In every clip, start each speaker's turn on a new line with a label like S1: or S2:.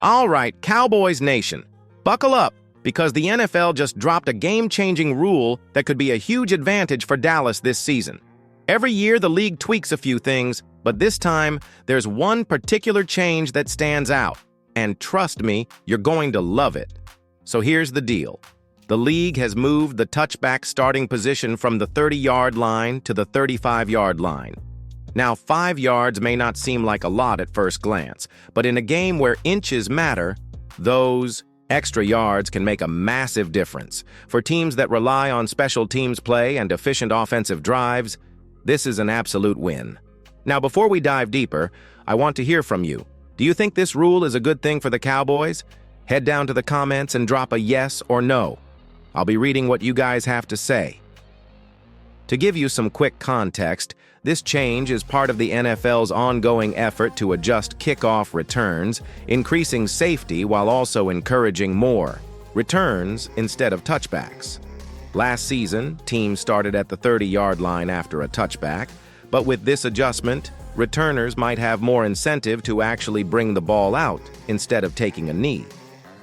S1: All right, Cowboys Nation, buckle up because the NFL just dropped a game-changing rule that could be a huge advantage for Dallas this season. Every year, the league tweaks a few things, but this time, there's one particular change that stands out. And trust me, you're going to love it. So here's the deal. The league has moved the touchback starting position from the 30-yard line to the 35-yard line. Now, 5 yards may not seem like a lot at first glance, but in a game where inches matter, those extra yards can make a massive difference. For teams that rely on special teams play and efficient offensive drives, this is an absolute win. Now, before we dive deeper, I want to hear from you. Do you think this rule is a good thing for the Cowboys? Head down to the comments and drop a yes or no. I'll be reading what you guys have to say. To give you some quick context, this change is part of the NFL's ongoing effort to adjust kickoff returns, increasing safety while also encouraging more returns instead of touchbacks. Last season, teams started at the 30-yard line after a touchback, but with this adjustment, returners might have more incentive to actually bring the ball out instead of taking a knee.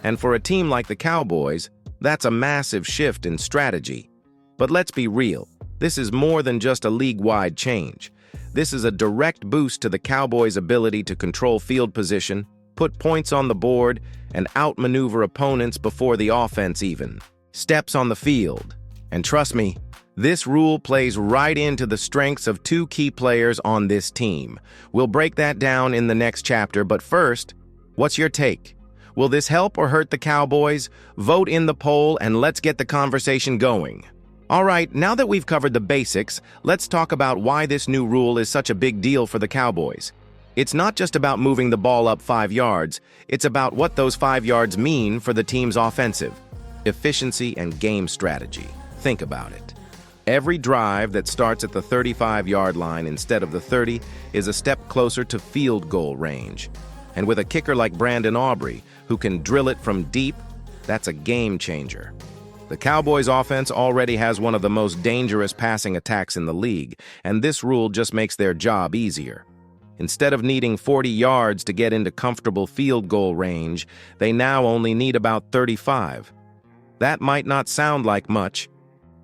S1: And for a team like the Cowboys, that's a massive shift in strategy. But let's be real. This is more than just a league-wide change. This is a direct boost to the Cowboys' ability to control field position, put points on the board, and outmaneuver opponents before the offense even steps on the field. And trust me, this rule plays right into the strengths of two key players on this team. We'll break that down in the next chapter, but first, what's your take? Will this help or hurt the Cowboys? Vote in the poll and let's get the conversation going. All right, now that we've covered the basics, let's talk about why this new rule is such a big deal for the Cowboys. It's not just about moving the ball up 5 yards, it's about what those 5 yards mean for the team's offensive efficiency and game strategy. Think about it. Every drive that starts at the 35-yard line instead of the 30 is a step closer to field goal range. And with a kicker like Brandon Aubrey, who can drill it from deep, that's a game changer. The Cowboys' offense already has one of the most dangerous passing attacks in the league, and this rule just makes their job easier. Instead of needing 40 yards to get into comfortable field goal range, they now only need about 35. That might not sound like much,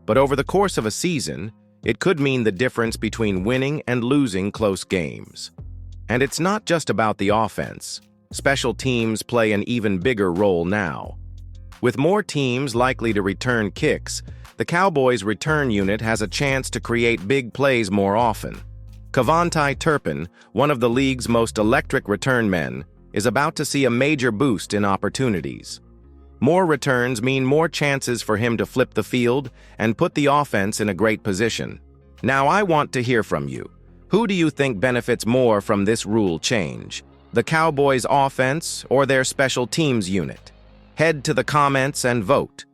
S1: but over the course of a season, it could mean the difference between winning and losing close games. And it's not just about the offense. Special teams play an even bigger role now. With more teams likely to return kicks, the Cowboys' return unit has a chance to create big plays more often. Cavonte Turpin, one of the league's most electric return men, is about to see a major boost in opportunities. More returns mean more chances for him to flip the field and put the offense in a great position. Now I want to hear from you. Who do you think benefits more from this rule change? The Cowboys' offense or their special teams unit? Head to the comments and vote.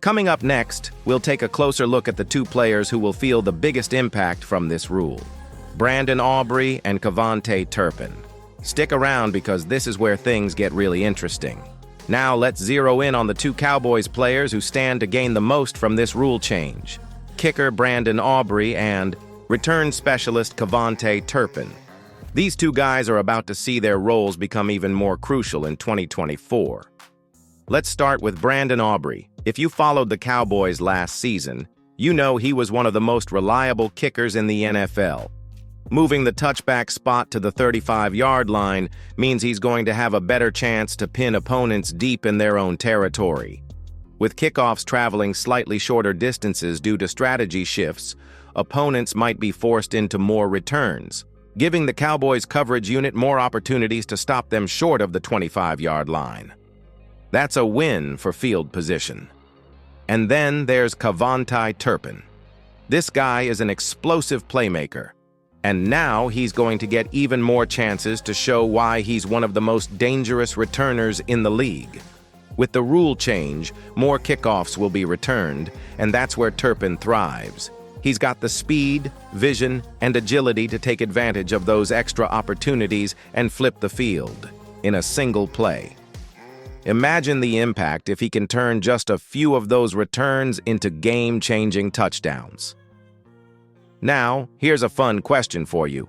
S1: Coming up next, we'll take a closer look at the two players who will feel the biggest impact from this rule: Brandon Aubrey and Cavonte Turpin. Stick around because this is where things get really interesting. Now let's zero in on the two Cowboys players who stand to gain the most from this rule change: kicker Brandon Aubrey and return specialist Cavonte Turpin. These two guys are about to see their roles become even more crucial in 2024. Let's start with Brandon Aubrey. If you followed the Cowboys last season, you know he was one of the most reliable kickers in the NFL. Moving the touchback spot to the 35-yard line means he's going to have a better chance to pin opponents deep in their own territory. With kickoffs traveling slightly shorter distances due to strategy shifts, opponents might be forced into more returns, giving the Cowboys' coverage unit more opportunities to stop them short of the 25-yard line. That's a win for field position. And then there's Cavonte Turpin. This guy is an explosive playmaker, and now he's going to get even more chances to show why he's one of the most dangerous returners in the league. With the rule change, more kickoffs will be returned, and that's where Turpin thrives. He's got the speed, vision, and agility to take advantage of those extra opportunities and flip the field in a single play. Imagine the impact if he can turn just a few of those returns into game-changing touchdowns. Now, here's a fun question for you.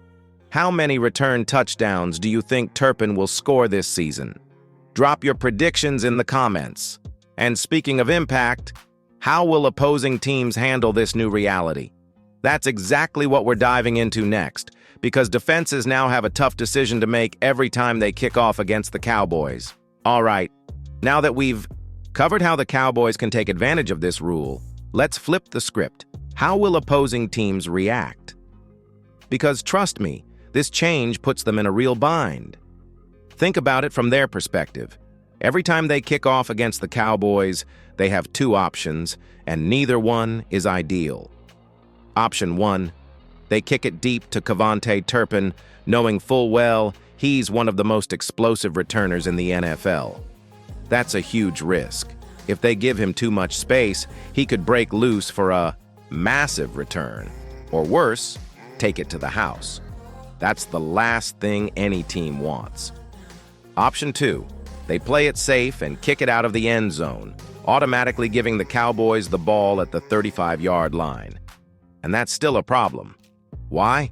S1: How many return touchdowns do you think Turpin will score this season? Drop your predictions in the comments. And speaking of impact, how will opposing teams handle this new reality? That's exactly what we're diving into next, because defenses now have a tough decision to make every time they kick off against the Cowboys. All right, now that we've covered how the Cowboys can take advantage of this rule, let's flip the script. How will opposing teams react? Because trust me, this change puts them in a real bind. Think about it from their perspective. Every time they kick off against the Cowboys, they have two options, and neither one is ideal. Option 1, they kick it deep to Turpin, knowing full well he's one of the most explosive returners in the NFL. That's a huge risk. If they give him too much space, he could break loose for a massive return, or worse, take it to the house. That's the last thing any team wants. Option 2, they play it safe and kick it out of the end zone, automatically giving the Cowboys the ball at the 35-yard line. And that's still a problem. Why?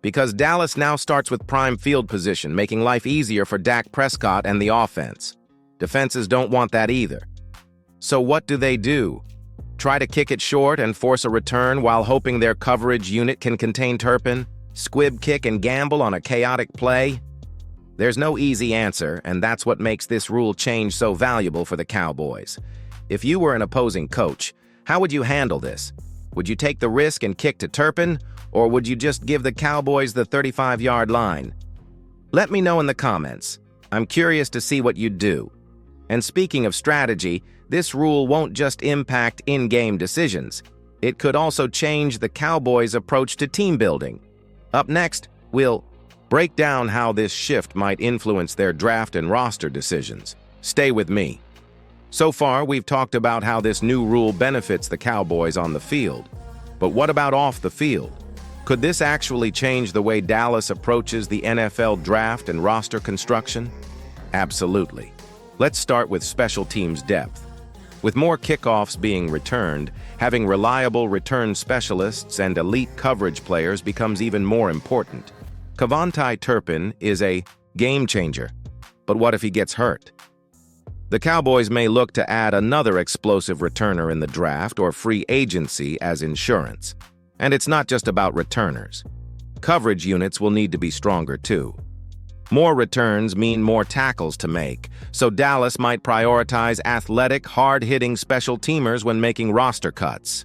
S1: Because Dallas now starts with prime field position, making life easier for Dak Prescott and the offense. Defenses don't want that either. So what do? Try to kick it short and force a return while hoping their coverage unit can contain Turpin? Squib kick and gamble on a chaotic play? There's no easy answer, and that's what makes this rule change so valuable for the Cowboys. If you were an opposing coach, how would you handle this? Would you take the risk and kick to Turpin, or would you just give the Cowboys the 35-yard line? Let me know in the comments. I'm curious to see what you'd do. And speaking of strategy, this rule won't just impact in-game decisions. It could also change the Cowboys' approach to team building. Up next, we'll break down how this shift might influence their draft and roster decisions. Stay with me. So far, we've talked about how this new rule benefits the Cowboys on the field. But what about off the field? Could this actually change the way Dallas approaches the NFL draft and roster construction? Absolutely. Let's start with special teams depth. With more kickoffs being returned, having reliable return specialists and elite coverage players becomes even more important. Turpin is a game changer, but what if he gets hurt? The Cowboys may look to add another explosive returner in the draft or free agency as insurance. And it's not just about returners. Coverage units will need to be stronger too. More returns mean more tackles to make, so Dallas might prioritize athletic, hard-hitting special teamers when making roster cuts.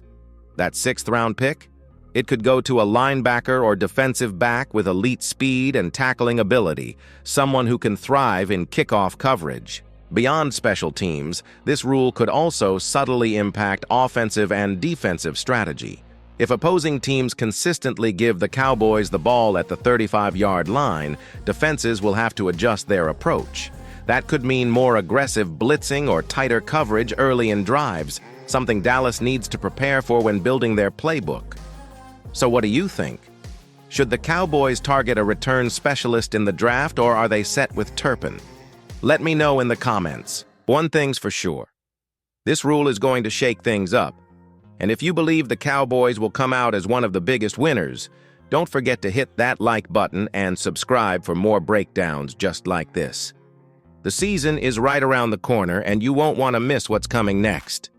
S1: That 6th-round pick? It could go to a linebacker or defensive back with elite speed and tackling ability, someone who can thrive in kickoff coverage. Beyond special teams, this rule could also subtly impact offensive and defensive strategy. If opposing teams consistently give the Cowboys the ball at the 35-yard line, defenses will have to adjust their approach. That could mean more aggressive blitzing or tighter coverage early in drives, something Dallas needs to prepare for when building their playbook. So what do you think? Should the Cowboys target a return specialist in the draft, or are they set with Turpin? Let me know in the comments. One thing's for sure. This rule is going to shake things up. And if you believe the Cowboys will come out as one of the biggest winners, don't forget to hit that like button and subscribe for more breakdowns just like this. The season is right around the corner, and you won't want to miss what's coming next.